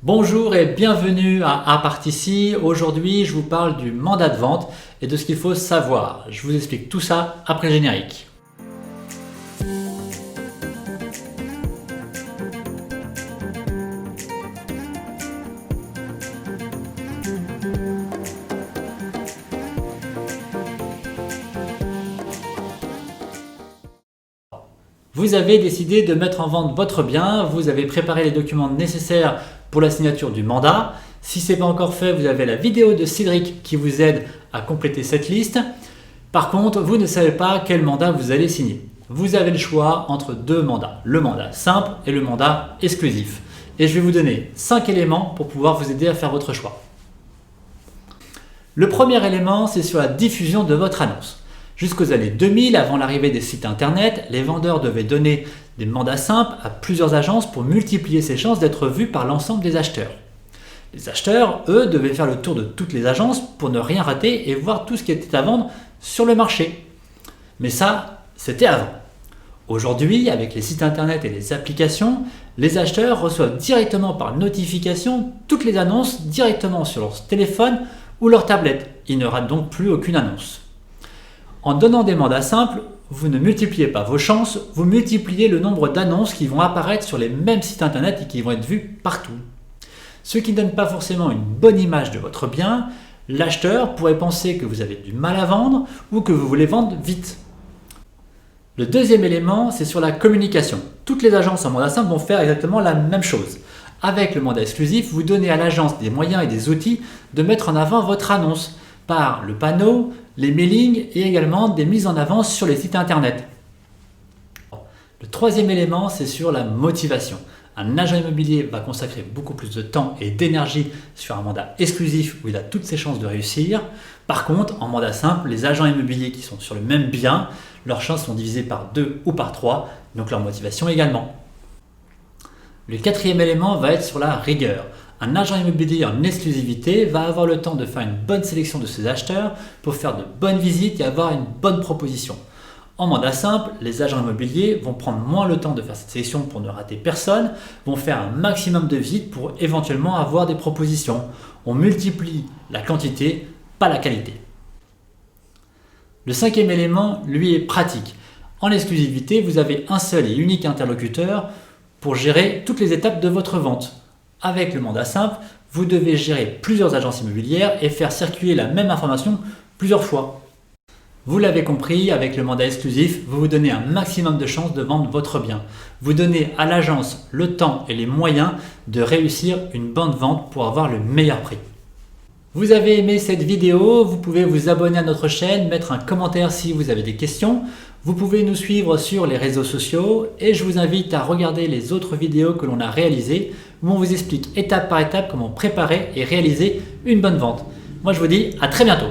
Bonjour et bienvenue à Apartici. Aujourd'hui, je vous parle du mandat de vente et de ce qu'il faut savoir. Je vous explique tout ça après le générique. Vous avez décidé de mettre en vente votre bien, vous avez préparé les documents nécessaires pour la signature du mandat. Si ce n'est pas encore fait, vous avez la vidéo de Cédric qui vous aide à compléter cette liste. Par contre, vous ne savez pas quel mandat vous allez signer. Vous avez le choix entre deux mandats, le mandat simple et le mandat exclusif. Et je vais vous donner 5 éléments pour pouvoir vous aider à faire votre choix. Le premier élément, c'est sur la diffusion de votre annonce. Jusqu'aux années 2000, avant l'arrivée des sites internet, les vendeurs devaient donner des mandats simples à plusieurs agences pour multiplier ses chances d'être vus par l'ensemble des acheteurs. Les acheteurs, eux, devaient faire le tour de toutes les agences pour ne rien rater et voir tout ce qui était à vendre sur le marché. Mais ça, c'était avant. Aujourd'hui, avec les sites internet et les applications, les acheteurs reçoivent directement par notification toutes les annonces directement sur leur téléphone ou leur tablette. Ils ne ratent donc plus aucune annonce. En donnant des mandats simples, vous ne multipliez pas vos chances, vous multipliez le nombre d'annonces qui vont apparaître sur les mêmes sites internet et qui vont être vues partout. Ce qui ne donne pas forcément une bonne image de votre bien. L'acheteur pourrait penser que vous avez du mal à vendre ou que vous voulez vendre vite. Le deuxième élément, c'est sur la communication. Toutes les agences en mandat simple vont faire exactement la même chose. Avec le mandat exclusif, vous donnez à l'agence des moyens et des outils de mettre en avant votre annonce par le panneau, les mailings et également des mises en avant sur les sites internet. Le troisième élément, c'est sur la motivation. Un agent immobilier va consacrer beaucoup plus de temps et d'énergie sur un mandat exclusif où il a toutes ses chances de réussir. Par contre, en mandat simple, les agents immobiliers qui sont sur le même bien, leurs chances sont divisées par 2 ou par 3, donc leur motivation également. Le quatrième élément va être sur la rigueur. Un agent immobilier en exclusivité va avoir le temps de faire une bonne sélection de ses acheteurs pour faire de bonnes visites et avoir une bonne proposition. En mandat simple, les agents immobiliers vont prendre moins le temps de faire cette sélection pour ne rater personne, vont faire un maximum de visites pour éventuellement avoir des propositions. On multiplie la quantité, pas la qualité. Le cinquième élément, lui, est pratique. En exclusivité, vous avez un seul et unique interlocuteur pour gérer toutes les étapes de votre vente. Avec le mandat simple, vous devez gérer plusieurs agences immobilières et faire circuler la même information plusieurs fois. Vous l'avez compris, avec le mandat exclusif, vous vous donnez un maximum de chances de vendre votre bien. Vous donnez à l'agence le temps et les moyens de réussir une bonne vente pour avoir le meilleur prix. Vous avez aimé cette vidéo, vous pouvez vous abonner à notre chaîne, mettre un commentaire si vous avez des questions. Vous pouvez nous suivre sur les réseaux sociaux et je vous invite à regarder les autres vidéos que l'on a réalisées où on vous explique étape par étape comment préparer et réaliser une bonne vente. Moi je vous dis à très bientôt.